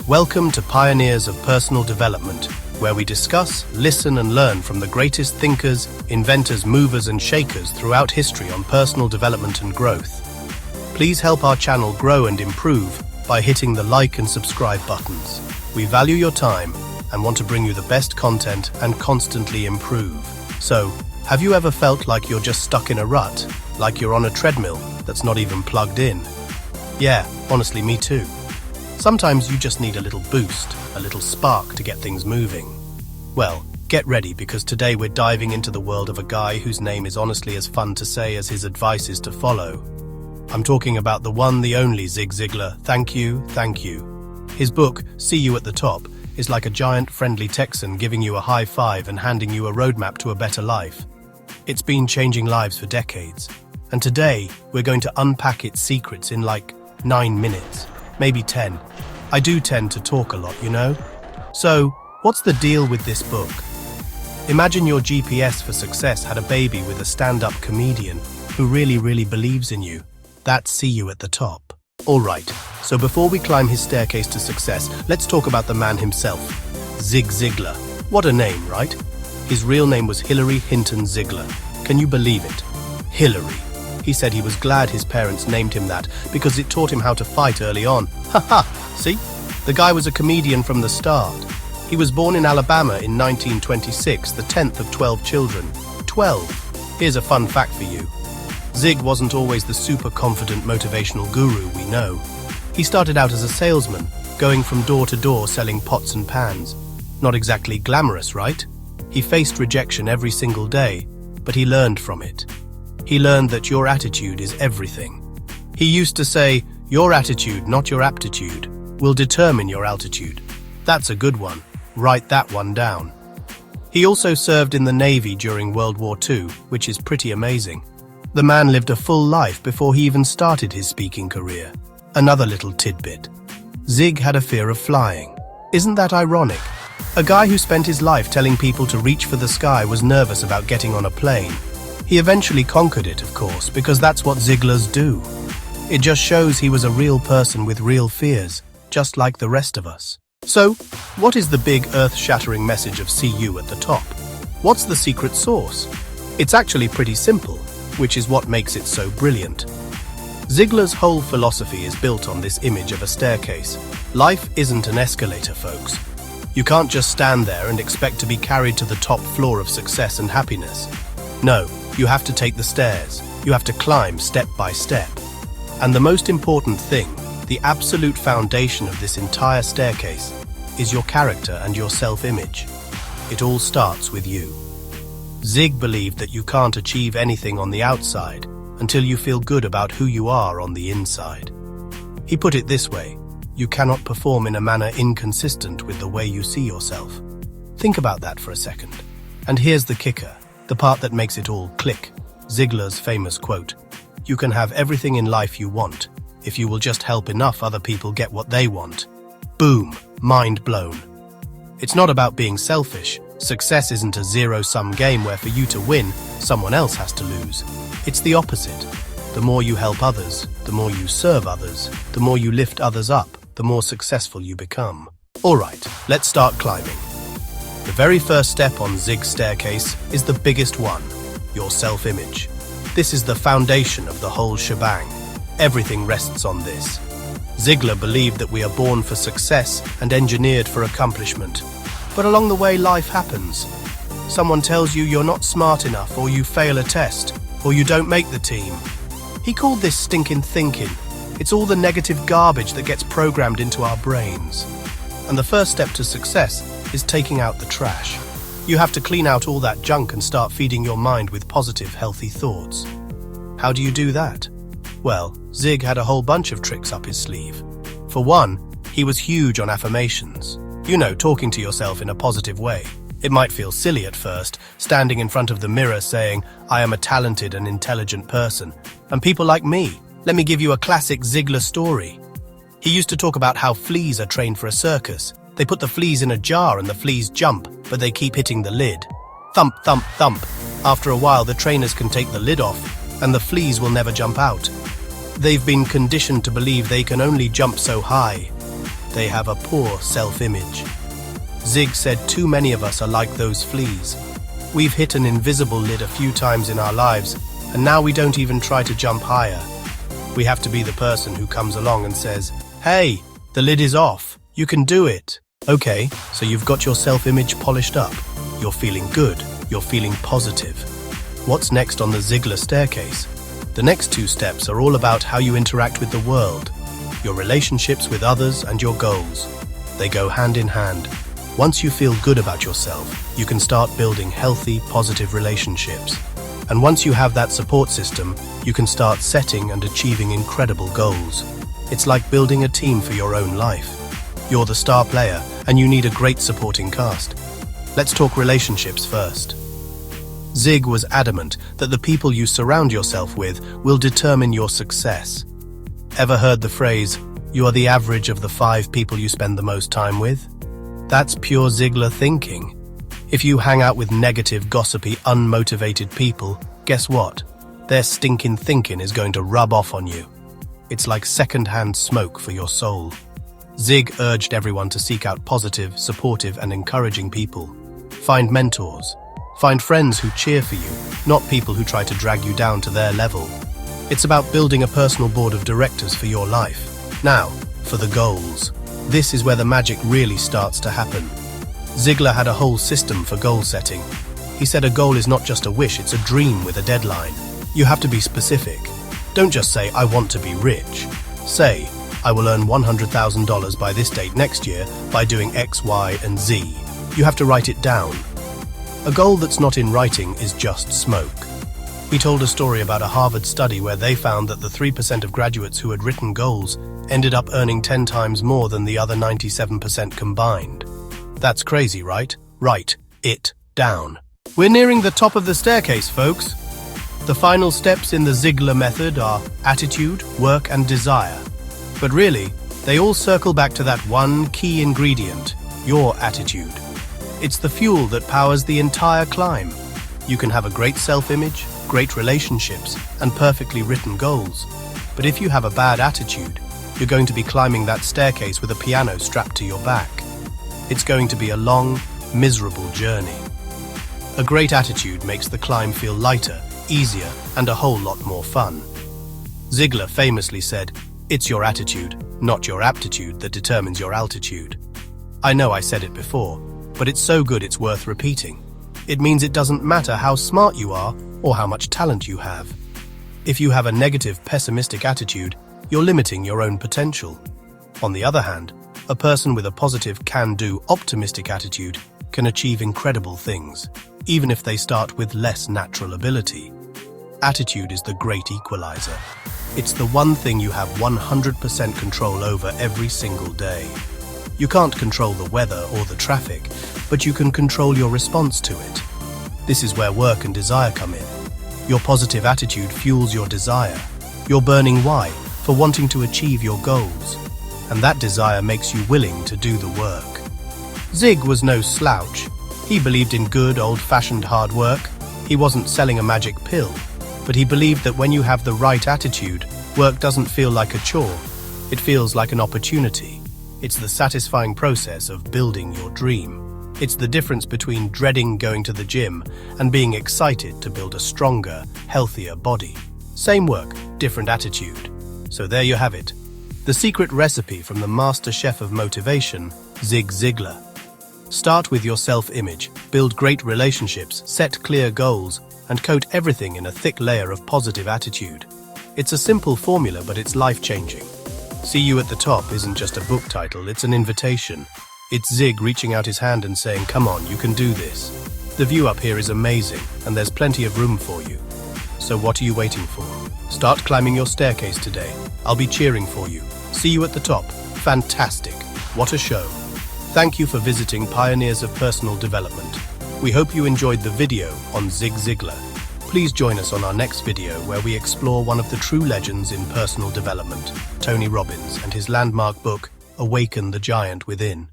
Welcome to Pioneers of Personal Development, where we discuss, listen and learn from the greatest thinkers, inventors, movers and shakers throughout history on personal development and growth. Please help our channel grow and improve by hitting the like and subscribe buttons. We value your time and want to bring you the best content and constantly improve. So, have you ever felt like you're just stuck in a rut? Like you're on a treadmill that's not even plugged in? Yeah, honestly, me too. Sometimes you just need a little boost, a little spark to get things moving. Well, get ready because today we're diving into the world of a guy whose name is honestly as fun to say as his advice is to follow. I'm talking about the one, the only Zig Ziglar. Thank you, thank you. His book, See You at the Top, is like a giant friendly Texan giving you a high five and handing you a roadmap to a better life. It's been changing lives for decades. And today, we're going to unpack its secrets in like 9 minutes, maybe 10. I do tend to talk a lot, you know? So, what's the deal with this book? Imagine your GPS for success had a baby with a stand-up comedian who really believes in you. That's See You at the Top. Alright, so before we climb his staircase to success, let's talk about the man himself, Zig Ziglar. What a name, right? His real name was Hilary Hinton Ziglar. Can you believe it? Hilary. He said he was glad his parents named him that because it taught him how to fight early on. Haha, see? The guy was a comedian from the start. He was born in Alabama in 1926, the 10th of 12 children. 12. Here's a fun fact for you. Zig wasn't always the super confident motivational guru we know. He started out as a salesman, going from door to door selling pots and pans. Not exactly glamorous, right? He faced rejection every single day, but he learned from it. He learned that your attitude is everything. He used to say, your attitude, not your aptitude, will determine your altitude. That's a good one. Write that one down. He also served in the Navy during World War II, which is pretty amazing. The man lived a full life before he even started his speaking career. Another little tidbit. Zig had a fear of flying. Isn't that ironic? A guy who spent his life telling people to reach for the sky was nervous about getting on a plane. He eventually conquered it, of course, because that's what Ziglars do. It just shows he was a real person with real fears, just like the rest of us. So, what is the big earth-shattering message of See You at the Top? What's the secret sauce? It's actually pretty simple, which is what makes it so brilliant. Ziglar's whole philosophy is built on this image of a staircase. Life isn't an escalator, folks. You can't just stand there and expect to be carried to the top floor of success and happiness. No, you have to take the stairs. You have to climb step by step. And the most important thing, the absolute foundation of this entire staircase, is your character and your self-image. It all starts with you. Zig believed that you can't achieve anything on the outside until you feel good about who you are on the inside. He put it this way, you cannot perform in a manner inconsistent with the way you see yourself. Think about that for a second. And here's the kicker, the part that makes it all click. Ziglar's famous quote, you can have everything in life you want, if you will just help enough other people get what they want. Boom, mind blown. It's not about being selfish. Success isn't a zero-sum game where for you to win, someone else has to lose. It's the opposite. The more you help others, the more you serve others, the more you lift others up, the more successful you become. Alright, let's start climbing. The very first step on Zig's staircase is the biggest one, your self-image. This is the foundation of the whole shebang. Everything rests on this. Ziglar believed that we are born for success and engineered for accomplishment. But along the way, life happens. Someone tells you you're not smart enough, or you fail a test, or you don't make the team. He called this stinking thinking. It's all the negative garbage that gets programmed into our brains. And the first step to success is taking out the trash. You have to clean out all that junk and start feeding your mind with positive, healthy thoughts. How do you do that? Well, Zig had a whole bunch of tricks up his sleeve. For one, he was huge on affirmations. You know, talking to yourself in a positive way. It might feel silly at first, standing in front of the mirror saying, I am a talented and intelligent person, and people like me. Let me give you a classic Ziglar story. He used to talk about how fleas are trained for a circus. They put the fleas in a jar and the fleas jump, but they keep hitting the lid. Thump, thump, thump. After a while, the trainers can take the lid off, and the fleas will never jump out. They've been conditioned to believe they can only jump so high. they have a poor self-image. Zig said too many of us are like those fleas. We've hit an invisible lid a few times in our lives, and now we don't even try to jump higher. We have to be the person who comes along and says, "Hey, the lid is off. You can do it." Okay, so you've got your self-image polished up. You're feeling good. You're feeling positive. What's next on the Ziegler staircase? The next 2 steps are all about how you interact with the world, your relationships with others and your goals. They go hand in hand. Once you feel good about yourself, you can start building healthy, positive relationships. And once you have that support system, you can start setting and achieving incredible goals. It's like building a team for your own life. You're the star player, and you need a great supporting cast. Let's talk relationships first. Zig was adamant that the people you surround yourself with will determine your success. Ever heard the phrase, "You are the average of the 5 people you spend the most time with"? That's pure Ziegler thinking. If you hang out with negative, gossipy, unmotivated people, guess what? Their stinking thinking is going to rub off on you. It's like second-hand smoke for your soul. Zig urged everyone to seek out positive, supportive, and encouraging people. Find mentors. Find friends who cheer for you, not people who try to drag you down to their level. It's about building a personal board of directors for your life. Now, for the goals. This is where the magic really starts to happen. Ziegler had a whole system for goal setting. He said a goal is not just a wish, it's a dream with a deadline. You have to be specific. Don't just say, "I want to be rich." Say, "I will earn $100,000 by this date next year by doing X, Y, and Z." You have to write it down. A goal that's not in writing is just smoke. He told a story about a Harvard study where they found that the 3% of graduates who had written goals ended up earning 10 times more than the other 97% combined. That's crazy, right? Write it down. We're nearing the top of the staircase, folks. The final steps in the Ziegler method are attitude, work, and desire. But really, they all circle back to that one key ingredient, your attitude. It's the fuel that powers the entire climb. You can have a great self-image, great relationships, and perfectly written goals. But if you have a bad attitude, you're going to be climbing that staircase with a piano strapped to your back. It's going to be a long, miserable journey. A great attitude makes the climb feel lighter, easier, and a whole lot more fun. Ziegler famously said, "It's your attitude, not your aptitude, that determines your altitude." I know I said it before, but it's so good it's worth repeating. It means it doesn't matter how smart you are or how much talent you have. If you have a negative, pessimistic attitude, you're limiting your own potential. On the other hand, a person with a positive, can-do, optimistic attitude can achieve incredible things, even if they start with less natural ability. Attitude is the great equalizer. It's the one thing you have 100% control over every single day. You can't control the weather or the traffic, but you can control your response to it. This is where work and desire come in. Your positive attitude fuels your desire, your burning why for wanting to achieve your goals, and that desire makes you willing to do the work. Zig was no slouch. He believed in good, old-fashioned hard work. He wasn't selling a magic pill, but he believed that when you have the right attitude, work doesn't feel like a chore. It feels like an opportunity. It's the satisfying process of building your dream. It's the difference between dreading going to the gym and being excited to build a stronger, healthier body. Same work, different attitude. So there you have it. The secret recipe from the master chef of motivation, Zig Ziglar. Start with your self-image, build great relationships, set clear goals, and coat everything in a thick layer of positive attitude. It's a simple formula, but it's life-changing. See You at the Top isn't just a book title, it's an invitation. It's Zig reaching out his hand and saying, "Come on, you can do this." The view up here is amazing, and there's plenty of room for you. So what are you waiting for? Start climbing your staircase today. I'll be cheering for you. See you at the top. Fantastic. What a show. Thank you for visiting Pioneers of Personal Development. We hope you enjoyed the video on Zig Ziglar. Please join us on our next video where we explore one of the true legends in personal development, Tony Robbins, and his landmark book, Awaken the Giant Within.